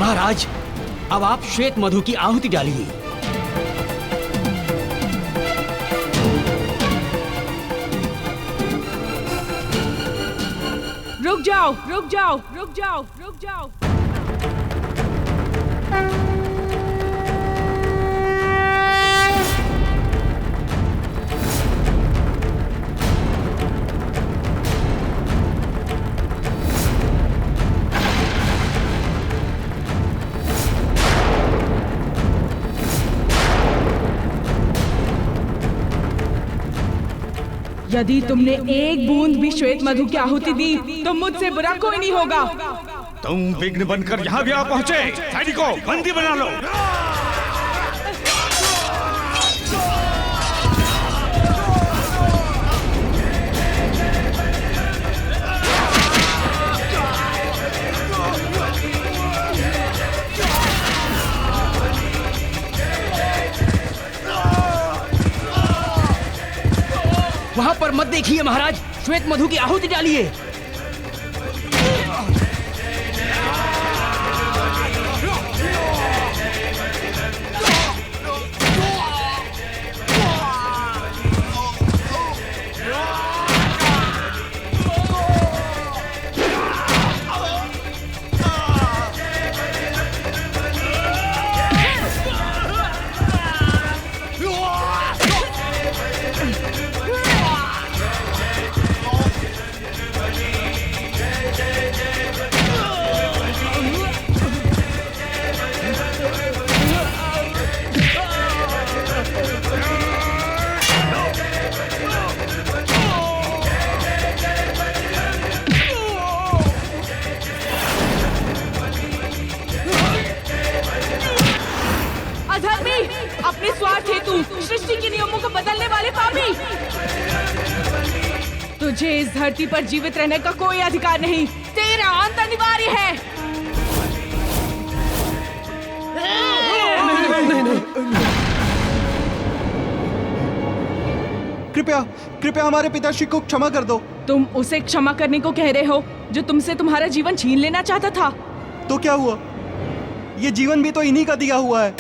महाराज, अब आप श्वेत मधु की आहुति डालिए। रुक जाओ, रुक जाओ, रुक जाओ, रुक जाओ। यदि तुमने एक बूंद भी श्वेत मधु की आहुति दी तो मुझसे बुरा कोई नहीं होगा। तुम विघ्न बनकर यहाँ भी आ पहुँचे। सैनिकों, बंदी बना लो। वहां पर मत देखिए महाराज, श्वेत मधु की आहुति डालिए। अपने स्वार्थ हेतु सृष्टि के नियमों को बदलने वाले पापी, तुझे इस धरती पर जीवित रहने का कोई अधिकार नहीं। तेरा अंत अनिवार्य है। कृपया कृपया हमारे पिताश्री को क्षमा कर दो। तुम उसे क्षमा करने को कह रहे हो जो तुमसे तुम्हारा जीवन छीन लेना चाहता था। तो क्या हुआ? ये जीवन भी तो इन्हीं का दिया हुआ है।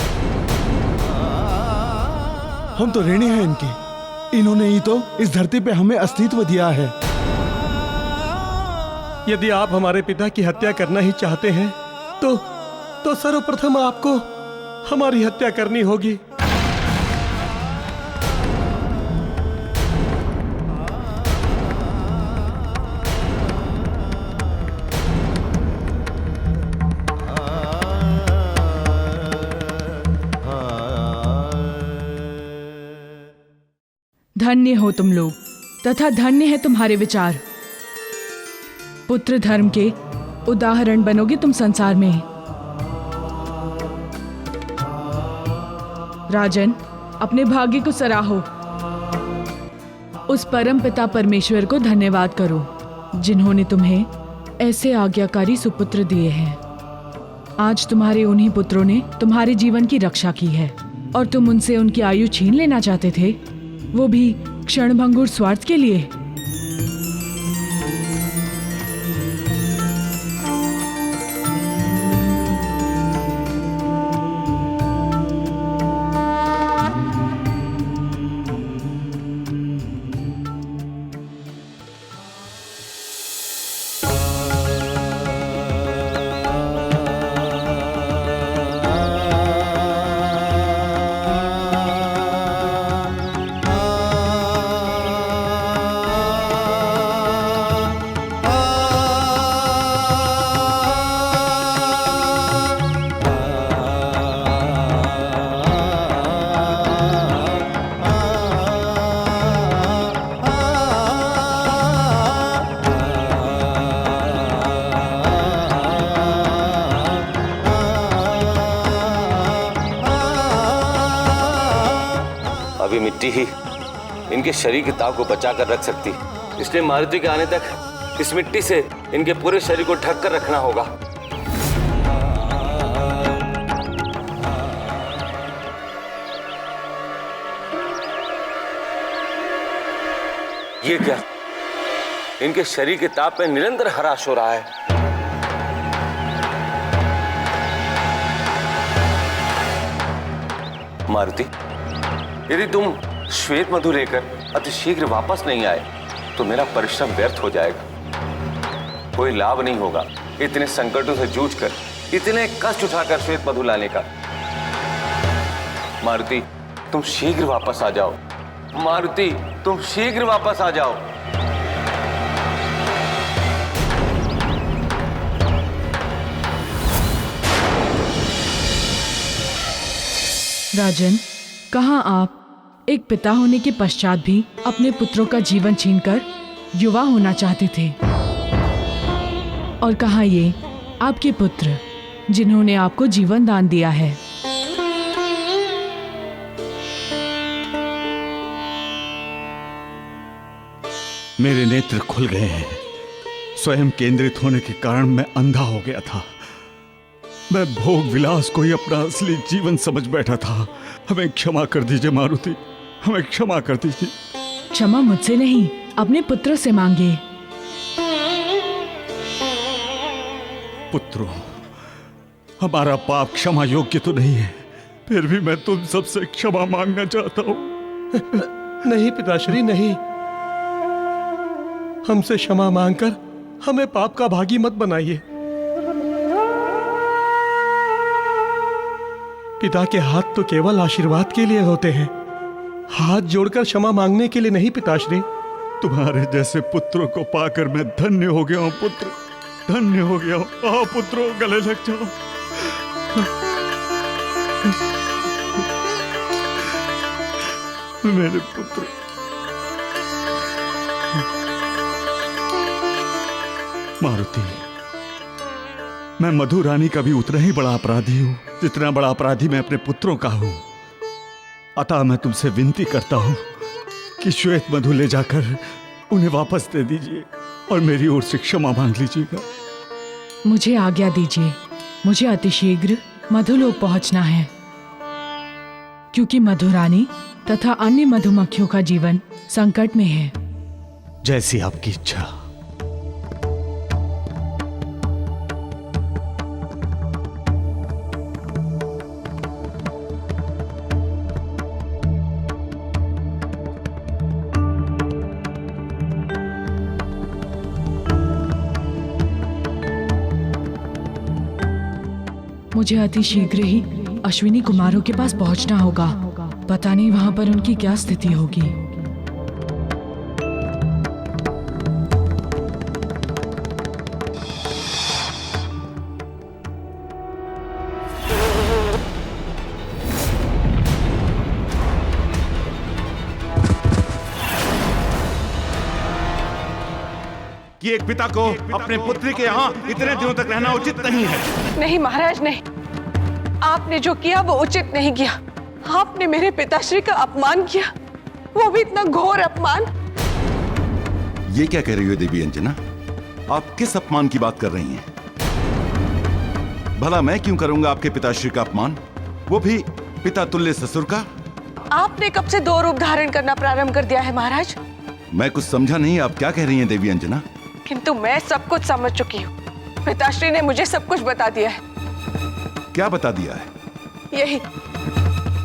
हम तो ऋणी हैं इनके। इन्होंने ही तो इस धरती पे हमें अस्तित्व दिया है। यदि आप हमारे पिता की हत्या करना ही चाहते हैं तो सर्वप्रथम आपको हमारी हत्या करनी होगी। धन्य हो तुम लोग तथा धन्य है तुम्हारे विचार। पुत्र धर्म के उदाहरण बनोगे तुम संसार में। राजन, अपने भाग्य को सराहो। उस परम पिता परमेश्वर को धन्यवाद करो जिन्होंने तुम्हें ऐसे आज्ञाकारी सुपुत्र दिए हैं। आज तुम्हारे उन्हीं पुत्रों ने तुम्हारे जीवन की रक्षा की है और तुम उनसे उनकी आयु छीन लेना चाहते थे, वो भी क्षणभंगुर स्वार्थ के लिए। अभी मिट्टी ही इनके शरीर के ताव को बचा कर रख सकती, इसलिए मारुति के आने तक इस मिट्टी से इनके पूरे शरीर को ढक कर रखना होगा। ये क्या? इनके शरीर के ताप में निरंतर ह्रास हो रहा है। मारुति, यदि तुम श्वेत मधु लेकर अतिशीघ्र वापस नहीं आए तो मेरा परिश्रम व्यर्थ हो जाएगा। कोई लाभ नहीं होगा इतने संकटों से जूझकर, इतने कष्ट उठाकर श्वेत मधु लाने का। मारुति, तुम शीघ्र वापस आ जाओ। मारुति, तुम शीघ्र वापस आ जाओ। राजन, कहाँ आप एक पिता होने के पश्चात भी अपने पुत्रों का जीवन छीनकर युवा होना चाहते थे? और कहाँ ये आपके पुत्र जिन्होंने आपको जीवन दान दिया है? मेरे नेत्र खुल गए हैं। स्वयं केंद्रित होने के कारण मैं अंधा हो गया था। मैं भोग विलास को ही अपना असली जीवन समझ बैठा था। हमें क्षमा कर दीजिए मारुति, हमें क्षमा कर दीजिए। क्षमा मुझसे नहीं, अपने पुत्र से मांगे। पुत्रों, हमारा पाप क्षमा योग्य तो नहीं है, फिर भी मैं तुम सबसे क्षमा मांगना चाहता हूँ। नहीं पिताश्री, नहीं। हमसे क्षमा मांगकर हमें पाप का भागी मत बनाइए। पिता के हाथ तो केवल आशीर्वाद के लिए होते हैं, हाथ जोड़कर क्षमा मांगने के लिए नहीं पिताश्री। तुम्हारे जैसे पुत्रों को पाकर मैं धन्य हो गया हूँ पुत्र, धन्य हो गया हूँ। आओ पुत्रों, गले लग जाओ। मेरे पुत्र, मारुति, मैं मधु रानी का भी उतना ही बड़ा अपराधी हूं जितना बड़ा अपराधी मैं अपने पुत्रों का हूं। अतः मैं तुमसे विनती करता हूं कि श्वेत मधु ले जाकर उन्हें वापस दे दीजिए और मेरी ओर से क्षमा मांग लीजिएगा। मुझे आज्ञा दीजिए, मुझे अतिशीघ्र मधुलोक पहुंचना है, क्योंकि मधु रानी तथा अन्य मधुमक्खियों का जीवन संकट में है। जैसी आपकी इच्छा। मुझे अति शीघ्र ही अश्विनी कुमारों के पास पहुंचना होगा। पता नहीं वहां पर उनकी क्या स्थिति होगी। कि एक पिता को अपने पुत्री के यहाँ इतने दिनों तक रहना उचित नहीं है। नहीं महाराज, नहीं। आपने जो किया वो उचित नहीं किया। आपने मेरे पिताश्री का अपमान किया, वो भी इतना घोर अपमान। ये क्या कह रही हो देवी अंजना? आप किस अपमान की बात कर रही हैं? भला मैं क्यों करूंगा आपके पिताश्री का अपमान, वो भी पिता तुल्य ससुर का? आपने कब से दो रूप धारण करना प्रारंभ कर दिया है महाराज? मैं कुछ समझा नहीं, आप क्या कह रही हैं देवी अंजना? किंतु मैं सब कुछ समझ चुकी हूँ। पिताश्री ने मुझे सब कुछ बता दिया है। क्या बता दिया है? यही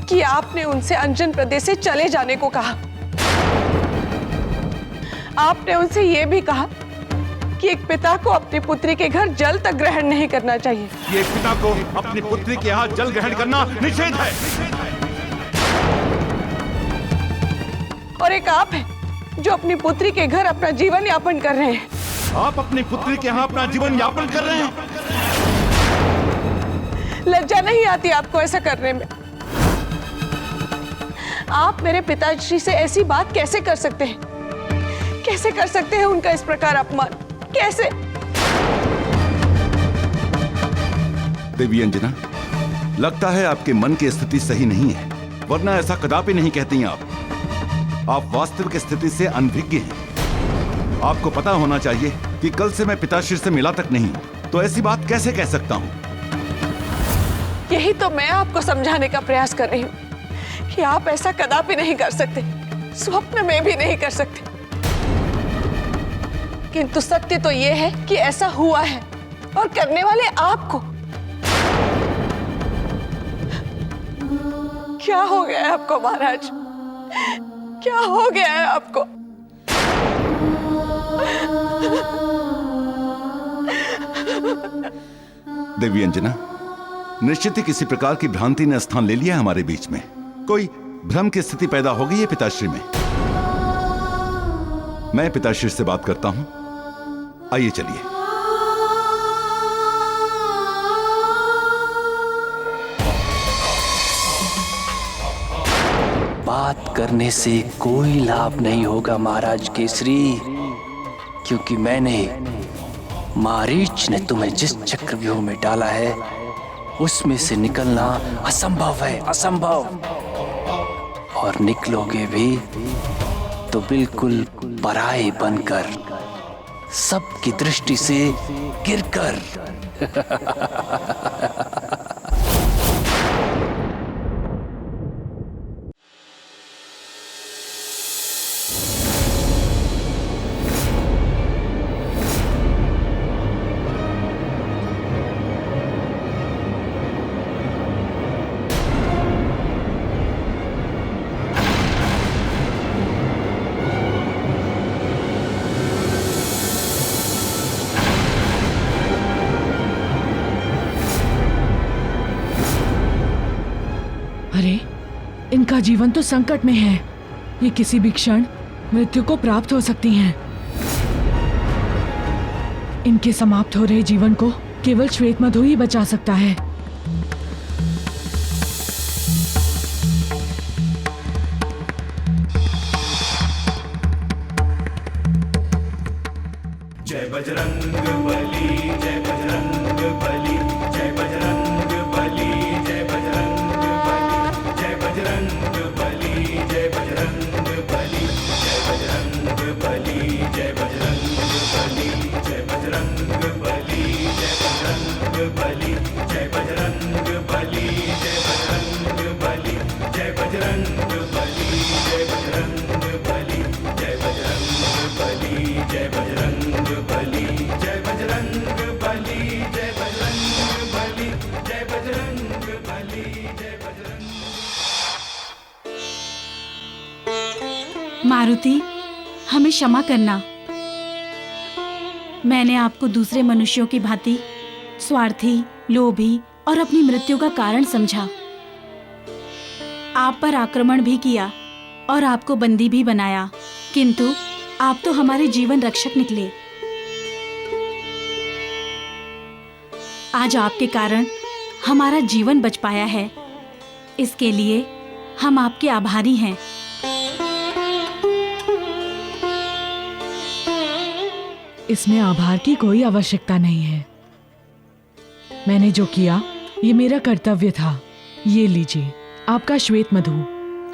कि आपने उनसे अंजन प्रदेश से चले जाने को कहा। आपने उनसे यह भी कहा कि एक पिता को अपनी पुत्री के घर जल तक ग्रहण नहीं करना चाहिए। कि एक पिता को अपनी पुत्री के यहाँ जल ग्रहण करना निषेध है। और एक आप है जो अपनी पुत्री के घर अपना जीवन यापन कर रहे हैं। आप अपनी पुत्री के यहाँ अपना जीवन यापन कर रहे हैं? लज्जा नहीं आती आपको ऐसा करने में? आप मेरे पिताश्री से ऐसी बात कैसे कर सकते हैं? कैसे कर सकते हैं उनका इस प्रकार अपमान? कैसे? देवी अंजना, लगता है आपके मन की स्थिति सही नहीं है, वरना ऐसा कदापि नहीं कहती आप। आप वास्तविक स्थिति से अनभिज्ञ हैं। आपको पता होना चाहिए कि कल से मैं पिताश्री से मिला तक नहीं, तो ऐसी बात कैसे कह सकता हूं? यही तो मैं आपको समझाने का प्रयास कर रही हूँ कि आप ऐसा कदापि नहीं कर सकते, स्वप्न में भी नहीं कर सकते। किंतु सत्य तो यह है कि ऐसा हुआ है, और करने वाले आपको। क्या हो गया है आपको महाराज? क्या हो गया है आपको? देवी अंजना, निश्चित ही किसी प्रकार की भ्रांति ने स्थान ले लिया है हमारे बीच में। कोई भ्रम की स्थिति पैदा हो गई है पिताश्री में। मैं पिताश्री से बात करता हूं। आइए चलिए। बात करने से कोई लाभ नहीं होगा महाराज केसरी, क्योंकि मैंने, मारीच ने तुम्हें जिस चक्रव्यूह में डाला है उसमें से निकलना असंभव है, असंभव। और निकलोगे भी तो बिल्कुल पराये बनकर, सबकी दृष्टि से गिरकर। अरे, इनका जीवन तो संकट में है। ये किसी भी क्षण मृत्यु को प्राप्त हो सकती हैं। इनके समाप्त हो रहे जीवन को केवल श्वेत मधु ही बचा सकता है। जय बजरंग बली, जय बजरंग बली, जय बजरंग बली, जय बजरंग बली, जय बजरंग बली, जय बजरंग बली, जय बजरंग बली, जय बजरंग बली, जय बजरंग बली, जय बजरंग बली, जय बजरंग बली, जय बजरंग बली, जय बजरंग बली, जय बजरंग बली, जय बजरंग बली, जय बजरंग बली, जय बजरंग बली, जय बजरंग बली, जय बजरंग बली, जय बजरंग। मारुति, हमें क्षमा करना। मैंने आपको दूसरे मनुष्यों की भांति स्वार्थी, लोभी और अपनी मृत्यु का कारण समझा। आप पर आक्रमण भी किया और आपको बंदी भी बनाया, किंतु आप तो हमारे जीवन रक्षक निकले। आज आपके कारण हमारा जीवन बच पाया है, इसके लिए हम आपके आभारी हैं। इसमें आभार की कोई आवश्यकता नहीं है। मैंने जो किया ये मेरा कर्तव्य था। ये लीजिए आपका श्वेत मधु।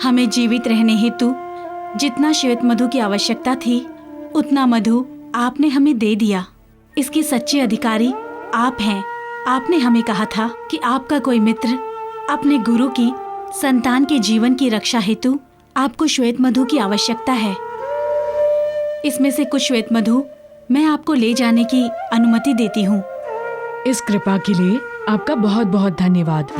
हमें जीवित रहने हेतु जितना श्वेत मधु की आवश्यकता थी उतना मधु आपने हमें दे दिया। इसके सच्चे अधिकारी आप हैं। आपने हमें कहा था कि आपका कोई मित्र अपने गुरु की संतान के जीवन की रक्षा हेतु आपको श्वेत मधु की आवश्यकता है। इसमें से कुछ श्वेत मधु मैं आपको ले जाने की अनुमति देती हूँ। इस कृपा के लिए आपका बहुत बहुत धन्यवाद।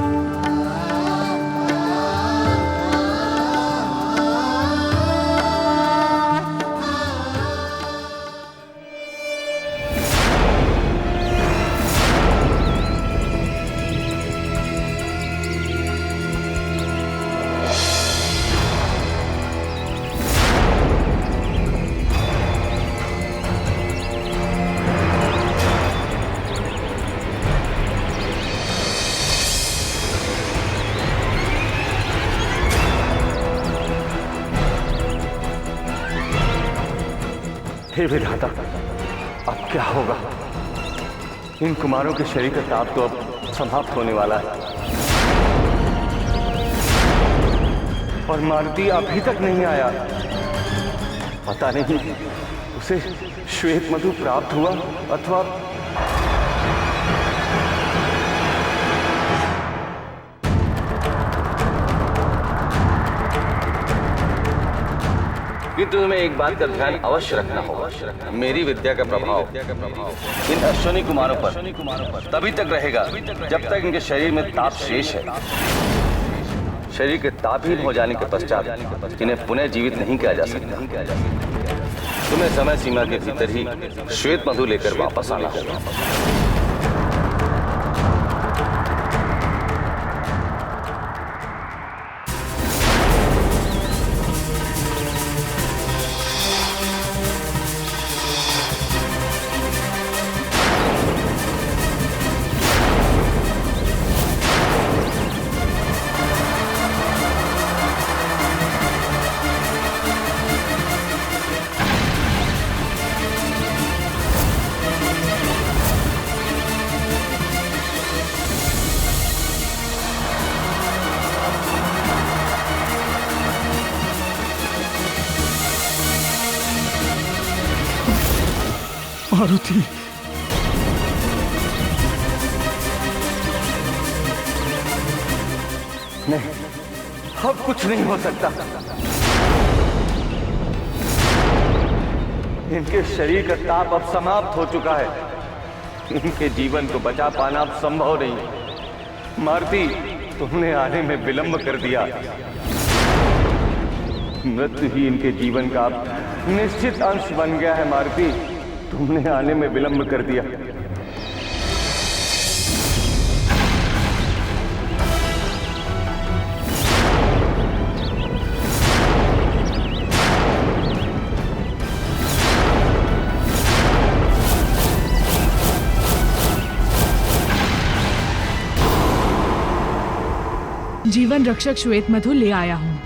हे विधाता, अब क्या होगा? इन कुमारों के शरीर का ताप तो अब समाप्त होने वाला है और मारुति अभी तक नहीं आया। पता नहीं उसे श्वेत मधु प्राप्त हुआ अथवा किंतु तुम्हें एक बात का ध्यान अवश्य रखना होगा। मेरी विद्या का प्रभाव इन अश्विनी कुमारों पर तभी तक रहेगा जब तक इनके शरीर में ताप शेष है। शरीर के ताबीन हो जाने के पश्चात इन्हें पुनः जीवित नहीं किया जा सकता। तुम्हें समय सीमा के भीतर ही श्वेत मधु लेकर वापस आना होगा। मारुति, नहीं, अब कुछ नहीं हो सकता। इनके शरीर का ताप अब समाप्त हो चुका है। इनके जीवन को बचा पाना अब संभव नहीं। मारुति, तुमने आने में विलंब कर दिया। मृत्यु ही इनके जीवन का अब निश्चित अंश बन गया है। मारुति, तुमने आने में विलंब कर दिया। जीवन रक्षक श्वेत मधु ले आया हूँ,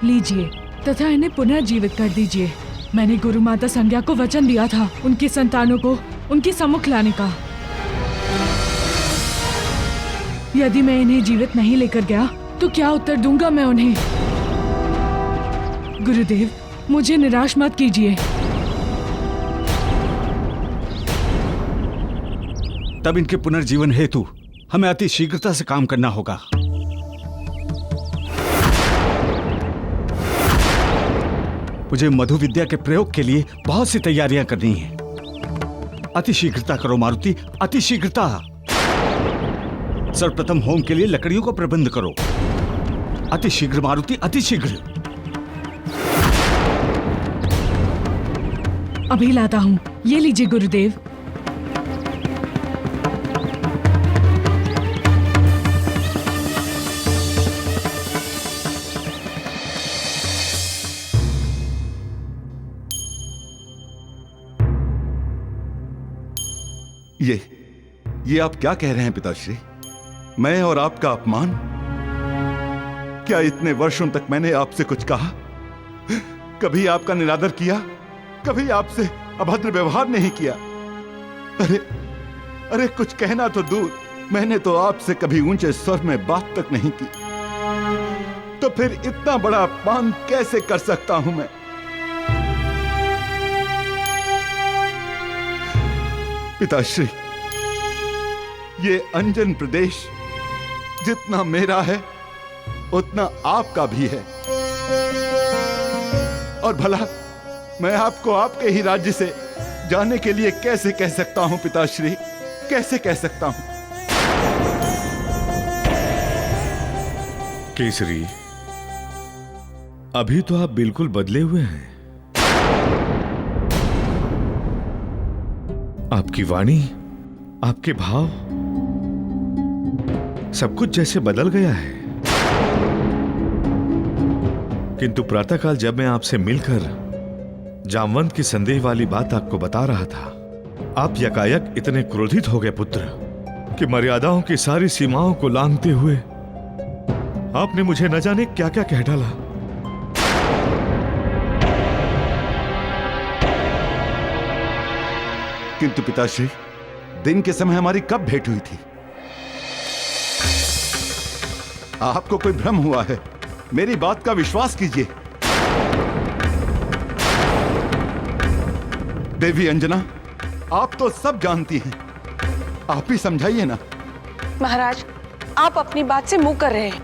लीजिए तथा इन्हें पुनः जीवित कर दीजिए। मैंने गुरु माता संज्ञा को वचन दिया था उनकी संतानों को उनके सम्मुख लाने का। यदि मैं इन्हें जीवित नहीं लेकर गया तो क्या उत्तर दूंगा मैं उन्हें? गुरुदेव, मुझे निराश मत कीजिए। तब इनके पुनर्जीवन हेतु हमें अति शीघ्रता से काम करना होगा। मुझे मधु विद्या के प्रयोग के लिए बहुत सी तैयारियां करनी हैं। अति शीघ्रता करो मारुति, अति शीघ्रता। सर्वप्रथम होम के लिए लकड़ियों को प्रबंध करो। अति शीघ्र मारुति, अति शीघ्र। अभी लाता हूँ, ये लीजिए गुरुदेव। ये आप क्या कह रहे हैं पिताश्री? मैं और आपका अपमान? क्या इतने वर्षों तक मैंने आपसे कुछ कहा? कभी आपका निरादर किया? कभी आपसे अभद्र व्यवहार नहीं किया? अरे कुछ कहना तो दूर, मैंने तो आपसे कभी ऊंचे स्वर में बात तक नहीं की। तो फिर इतना बड़ा अपमान कैसे कर सकता हूं मैं? पिताश्री, ये अंजन प्रदेश जितना मेरा है उतना आपका भी है। और भला मैं आपको आपके ही राज्य से जाने के लिए कैसे कह सकता हूं पिताश्री? कैसे कह सकता हूं? केसरी, अभी तो आप बिल्कुल बदले हुए हैं। आपकी वाणी, आपके भाव, सब कुछ जैसे बदल गया है। किंतु प्रातःकाल जब मैं आपसे मिलकर जामवंत की संदेह वाली बात आपको बता रहा था, आप यकायक इतने क्रोधित हो गए पुत्र कि मर्यादाओं की सारी सीमाओं को लांघते हुए आपने मुझे न जाने क्या क्या कह डाला। किंतु पिताश्री, दिन के समय हमारी कब भेंट हुई थी? आपको कोई भ्रम हुआ है। मेरी बात का विश्वास कीजिए। देवी अंजना, आप तो सब जानती हैं। आप ही समझाइए ना। महाराज, आप अपनी बात से मुंह कर रहे हैं।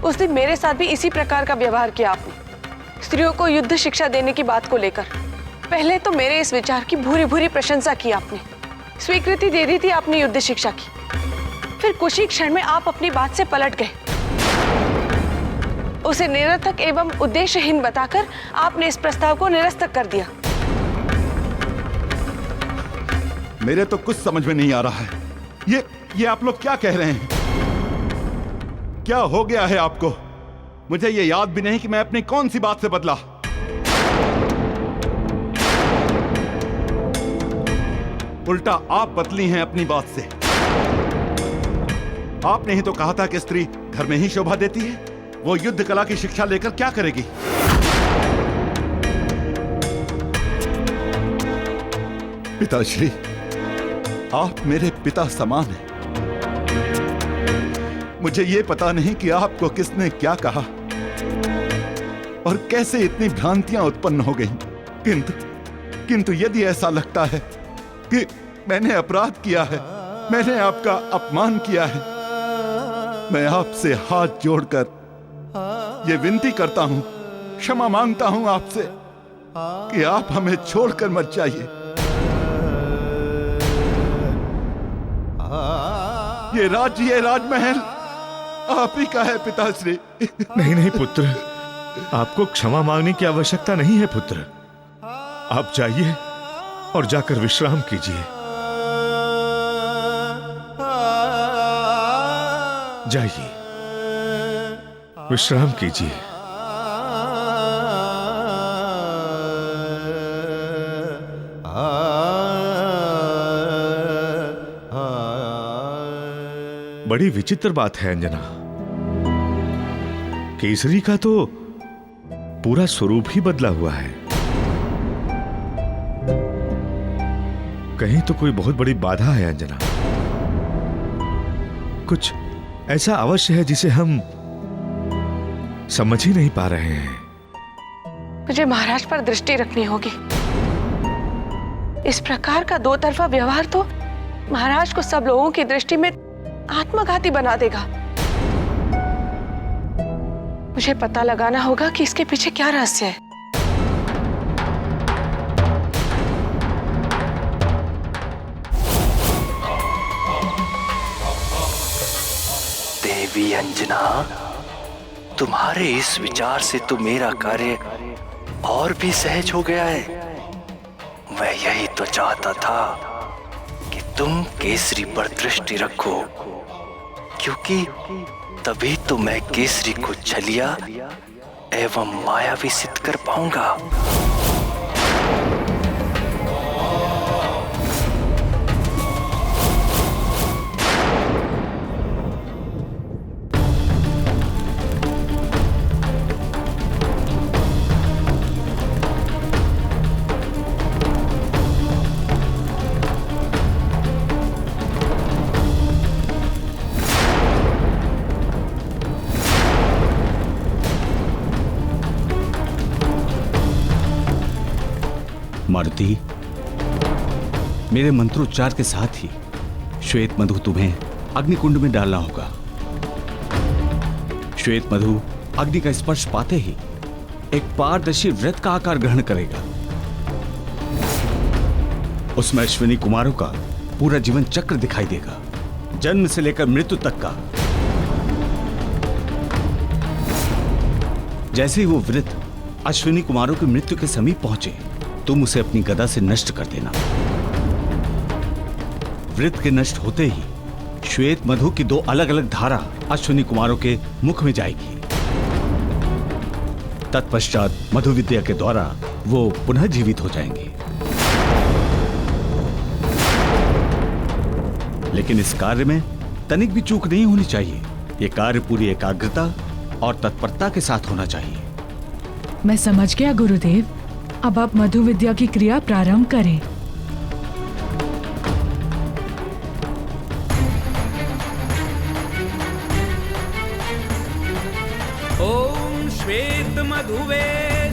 उस दिन मेरे साथ भी इसी प्रकार का व्यवहार किया आपने, स्त्रियों को युद्ध शिक्षा देने की बात को लेकर। पहले तो मेरे इस विचार की भूरी भूरी प्रशंसा की आपने, स्वीकृति दे दी थी आपने युद्ध शिक्षा की। फिर कुछ ही क्षण में आप अपनी बात से पलट गए उसे निरर्थक एवं उद्देश्यहीन बताकर आपने इस प्रस्ताव को निरस्त कर दिया। मेरे तो कुछ समझ में नहीं आ रहा है। ये आप लोग क्या कह रहे हैं? क्या हो गया है आपको? मुझे ये याद भी नहीं कि मैं अपनी कौन सी बात से बदला। उल्टा आप बदली हैं अपनी बात से। आपने ही तो कहा था कि स्त्री घर में ही शोभा देती है। वो युद्ध कला की शिक्षा लेकर क्या करेगी? पिताश्री, आप मेरे पिता समान हैं। मुझे ये पता नहीं कि आपको किसने क्या कहा और कैसे इतनी भ्रांतियां उत्पन्न हो गईं। किंतु यदि ऐसा लगता है कि मैंने अपराध किया है, मैंने आपका अपमान किया है, मैं आपसे हाथ जोड़कर ये विनती करता हूं, क्षमा मांगता हूं आपसे कि आप हमें छोड़कर मत जाइए। ये राज्य, ये राजमहल आप ही का है पिताश्री। नहीं नहीं पुत्र, आपको क्षमा मांगने की आवश्यकता नहीं है पुत्र। आप जाइए और जाकर विश्राम कीजिए। जाइए, विश्राम कीजिए। बड़ी विचित्र बात है अंजना। केसरी का तो पूरा स्वरूप ही बदला हुआ है। कहीं तो कोई बहुत बड़ी बाधा है अंजना। कुछ ऐसा अवश्य है जिसे हम समझ ही नहीं पा रहे हैं। मुझे महाराज पर दृष्टि रखनी होगी। इस प्रकार का दो तरफा व्यवहार तो महाराज को सब लोगों की दृष्टि में आत्मघाती बना देगा। मुझे पता लगाना होगा कि इसके पीछे क्या रहस्य है। देवी अंजना, तुम्हारे इस विचार से तो मेरा कार्य और भी सहज हो गया है। मैं यही तो चाहता था कि तुम केसरी पर दृष्टि रखो, क्योंकि तभी तो मैं केसरी को छलिया एवं मायावी सिद्ध कर पाऊंगा। मारुति, मेरे मंत्रोच्चार के साथ ही श्वेत मधु तुम्हें अग्निकुंड में डालना होगा। श्वेत मधु अग्नि का स्पर्श पाते ही एक पारदर्शी वृत्त का आकार ग्रहण करेगा। उसमें अश्विनी कुमारों का पूरा जीवन चक्र दिखाई देगा, जन्म से लेकर मृत्यु तक का। जैसे ही वो वृत्त अश्विनी कुमारों की मृत्यु के समीप पहुंचे, तुम उसे अपनी गदा से नष्ट कर देना। वृत्त के नष्ट होते ही श्वेत मधु की दो अलग अलग धारा अश्विनी कुमारों के मुख में जाएगी। तत्पश्चात मधु विद्या के द्वारा वो पुनः जीवित हो जाएंगे। लेकिन इस कार्य में तनिक भी चूक नहीं होनी चाहिए। यह कार्य पूरी एकाग्रता और तत्परता के साथ होना चाहिए। मैं समझ गया गुरुदेव। अब आप मधु विद्या की क्रिया प्रारंभ करें। ओम श्वेत मधुवे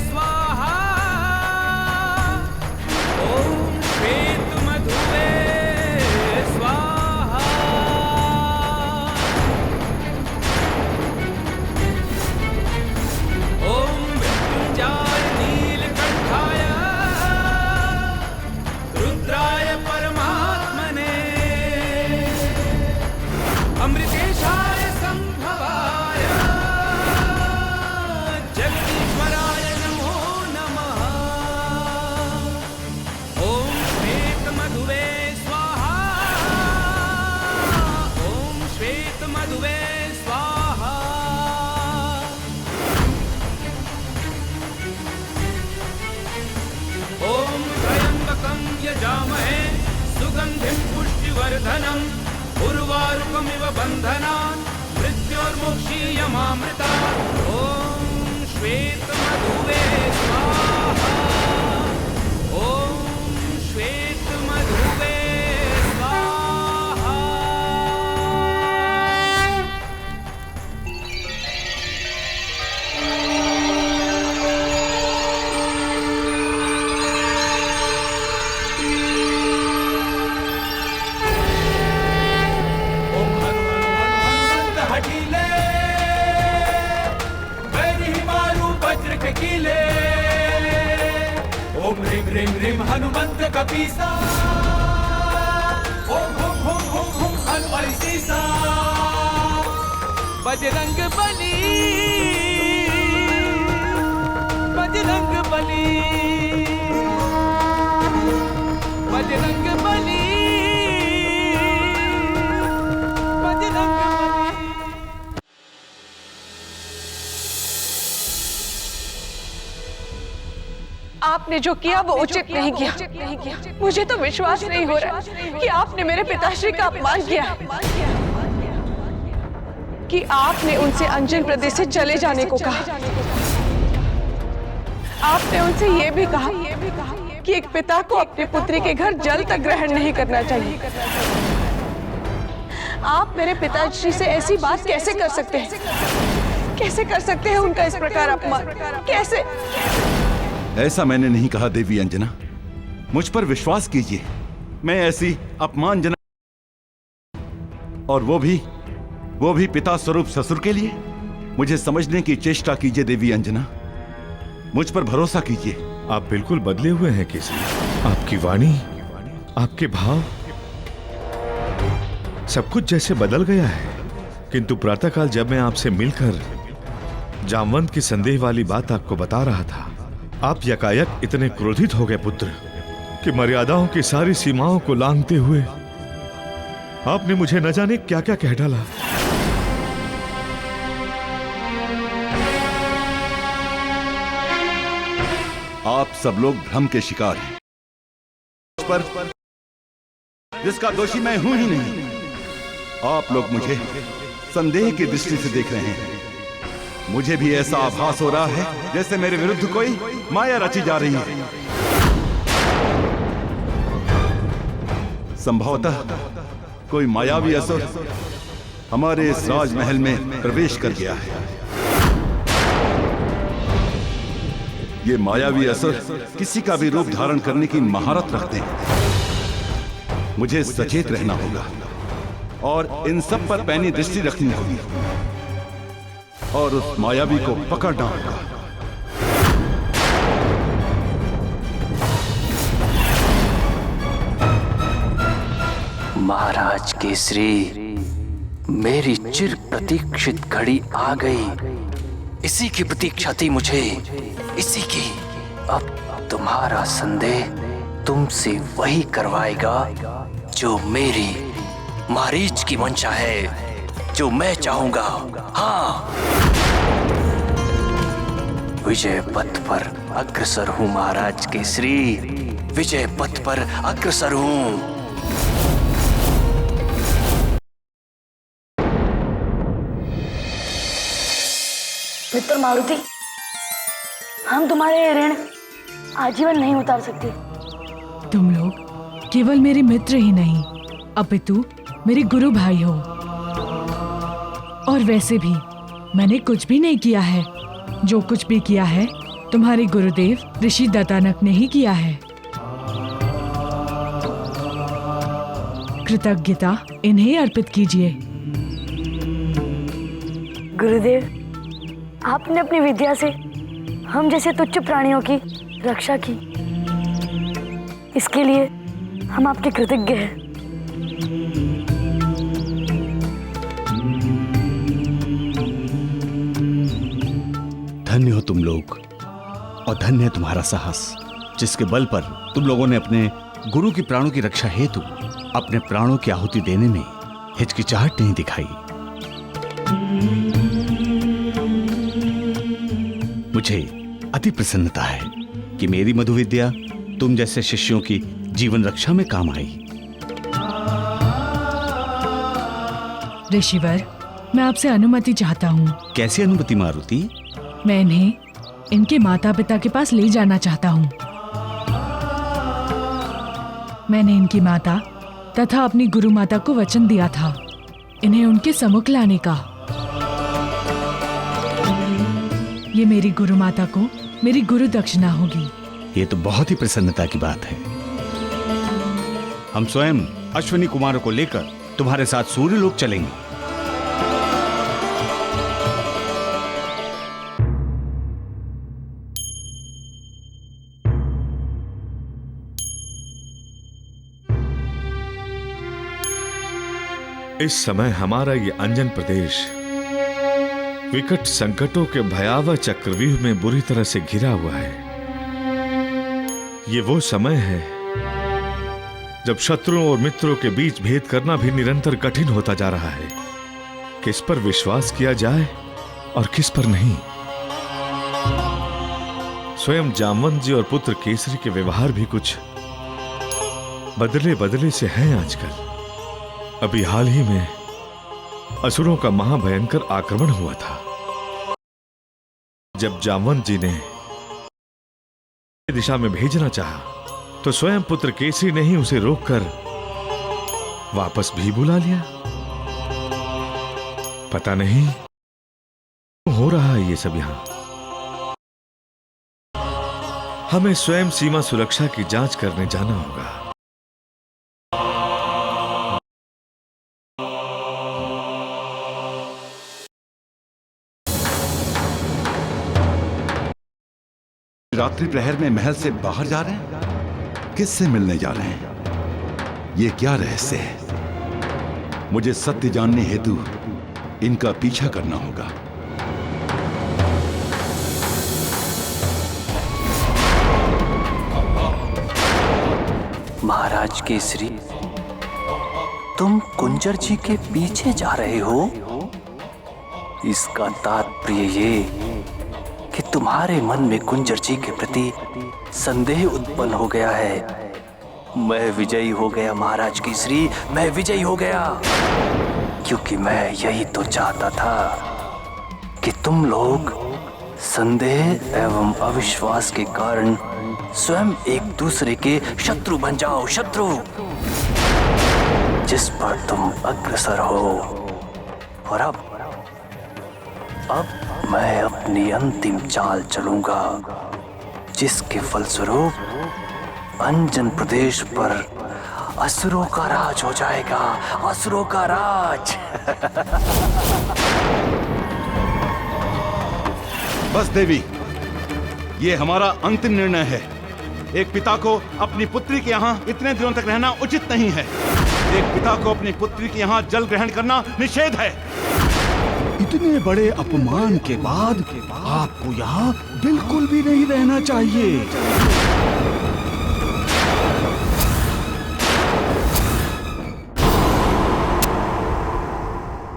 स्वाहा। ओम श्वेत मधुवे स्वाहा। ओम मृत्युंजय नीलकंठाय रुद्राय परमात्मने अमृतेशाय संभवाय त्वमिव बन्धनान् मृत्योर्मुक्षीयमामृता ॐ श्वेतमधुवे स्वाहा ॐ श्वेतमधुवे स्वाहा। ओम हनु हनु हनु हनुमंत हठीले बैरी मारू वज्र के कीले ओम ह्रीं ह्रीं ह्रीं हनुमंत कपीसा ओम हुम हुम हुम हुम हनु ऐसीसा बजरंग बली बजरंग बली बजरंग बली बजरंग बली। आपने जो किया वो उचित नहीं किया। मुझे तो विश्वास नहीं हो रहा कि आपने मेरे पिताश्री का अपमान किया, कि आपने उनसे अंजन प्रदेश से चले जाने को कहा। आपने उनसे ये भी कहा कि एक पिता को अपनी पुत्री के घर जल तक ग्रहण नहीं करना चाहिए। आप मेरे पिताश्री से ऐसी बात कैसे कर सकते हैं? कैसे कर सकते हैं उनका इस प्रकार अपमान? कैसे? ऐसा मैंने नहीं कहा देवी अंजना, मुझ पर विश्वास कीजिए। मैं ऐसी अपमानजनक, और वो भी पिता स्वरूप ससुर के लिए? मुझे समझने की चेष्टा कीजिए देवी अंजना, मुझ पर भरोसा कीजिए। आप बिल्कुल बदले हुए हैं केसरी। आपकी वाणी, आपके भाव, सब कुछ जैसे बदल गया है। किंतु प्रातःकाल जब मैं आपसे मिलकर जामवंत की संदेह वाली बात आपको बता रहा था, आप यकायक इतने क्रोधित हो गए पुत्र कि मर्यादाओं की सारी सीमाओं को लांघते हुए आपने मुझे न जाने क्या क्या कह डाला। आप सब लोग भ्रम के शिकार हैं, पर जिसका दोषी मैं हूं ही नहीं। आप लोग मुझे संदेह की दृष्टि से देख रहे हैं। मुझे भी ऐसा आभास हो रहा है जैसे मेरे विरुद्ध कोई माया रची जा रही है। संभवतः कोई मायावी असुर हमारे इस राजमहल में प्रवेश कर गया है। ये मायावी असुर किसी का भी रूप धारण करने की महारत रखते हैं। मुझे सचेत रहना होगा और इन सब पर पैनी दृष्टि रखनी होगी और उस मायावी को पकड़ना होगा। महाराज केसरी, मेरी चिर प्रतीक्षित घड़ी आ गई। इसी की प्रतीक्षा थी मुझे, इसी की। अब तुम्हारा संदेह तुमसे वही करवाएगा जो मेरी मारीच की मंशा है, जो मैं चाहूंगा। हाँ, विजय पथ पर अग्रसर हूं महाराज केसरी, विजय पथ पर अग्रसर हूं। मित्र मारुति, हम तुम्हारे ऋण आजीवन नहीं उतार सकते। तुम लोग केवल मेरे मित्र ही नहीं, अपितु मेरे गुरु भाई हो। और वैसे भी मैंने कुछ भी नहीं किया है। जो कुछ भी किया है तुम्हारे गुरुदेव ऋषि दत्तानक ने ही किया है। कृतज्ञता इन्हें अर्पित कीजिए। गुरुदेव, आपने अपनी विद्या से हम जैसे तुच्छ प्राणियों की रक्षा की, इसके लिए हम आपके कृतज्ञ हैं। धन्य हो तुम लोग और धन्य है तुम्हारा साहस, जिसके बल पर तुम लोगों ने अपने गुरु की प्राणों की रक्षा हेतु अपने प्राणों की आहुति देने में हिचकिचाहट नहीं दिखाई। मुझे अति प्रसन्नता है कि मेरी मधु विद्या तुम जैसे शिष्यों की जीवन रक्षा में काम आई। ऋषिवर, मैं आपसे अनुमति चाहता हूँ। कैसी अनुमति मारुति? मैं इन्हें इनके माता पिता के पास ले जाना चाहता हूँ। मैंने इनकी माता तथा अपनी गुरु माता को वचन दिया था इन्हें उनके सम्मुख लाने का। ये मेरी गुरु माता को मेरी गुरु दक्षिणा होगी। ये तो बहुत ही प्रसन्नता की बात है। हम स्वयं अश्विनी कुमारों को लेकर तुम्हारे साथ सूर्यलोक चलेंगे। इस समय हमारा ये अंजन प्रदेश विकट संकटों के भयावह चक्रव्यूह में बुरी तरह से घिरा हुआ है। ये वो समय है जब शत्रुओं और मित्रों के बीच भेद करना भी निरंतर कठिन होता जा रहा है। किस पर विश्वास किया जाए और किस पर नहीं। स्वयं जामवंत जी और पुत्र केसरी के व्यवहार भी कुछ बदले बदले से हैं आजकल। अभी हाल ही में असुरों का महाभयंकर आक्रमण हुआ था। जब जामवंत जी ने दिशा में भेजना चाहा तो स्वयं पुत्र केसरी ने ही उसे रोककर वापस भी बुला लिया। पता नहीं क्यों हो रहा है ये सब यहां। हमें स्वयं सीमा सुरक्षा की जांच करने जाना होगा। रात्रि प्रहर में महल से बाहर जा रहे हैं? किससे मिलने जा रहे हैं? ये क्या रहस्य है? मुझे सत्य जानने हेतु इनका पीछा करना होगा। महाराज केसरी, तुम कुंजर जी के पीछे जा रहे हो? इसका तात्पर्य ये कि तुम्हारे मन में कुंजर जी के प्रति संदेह उत्पन्न हो गया है। मैं विजयी हो गया महाराज केसरी, मैं विजयी हो गया, क्योंकि मैं यही तो चाहता था कि तुम लोग संदेह एवं अविश्वास के कारण स्वयं एक दूसरे के शत्रु बन जाओ। शत्रु जिस पर तुम अग्रसर हो। और अब मैं अपनी अंतिम चाल चलूंगा, जिसके फलस्वरूप अंजन प्रदेश पर असुरों का राज हो जाएगा। असुरों का राज। बस देवी, ये हमारा अंतिम निर्णय है। एक पिता को अपनी पुत्री के यहाँ इतने दिनों तक रहना उचित नहीं है। एक पिता को अपनी पुत्री के यहाँ जल ग्रहण करना निषेध है। इतने बड़े अपमान के बाद आपको यहाँ बिल्कुल भी नहीं रहना चाहिए।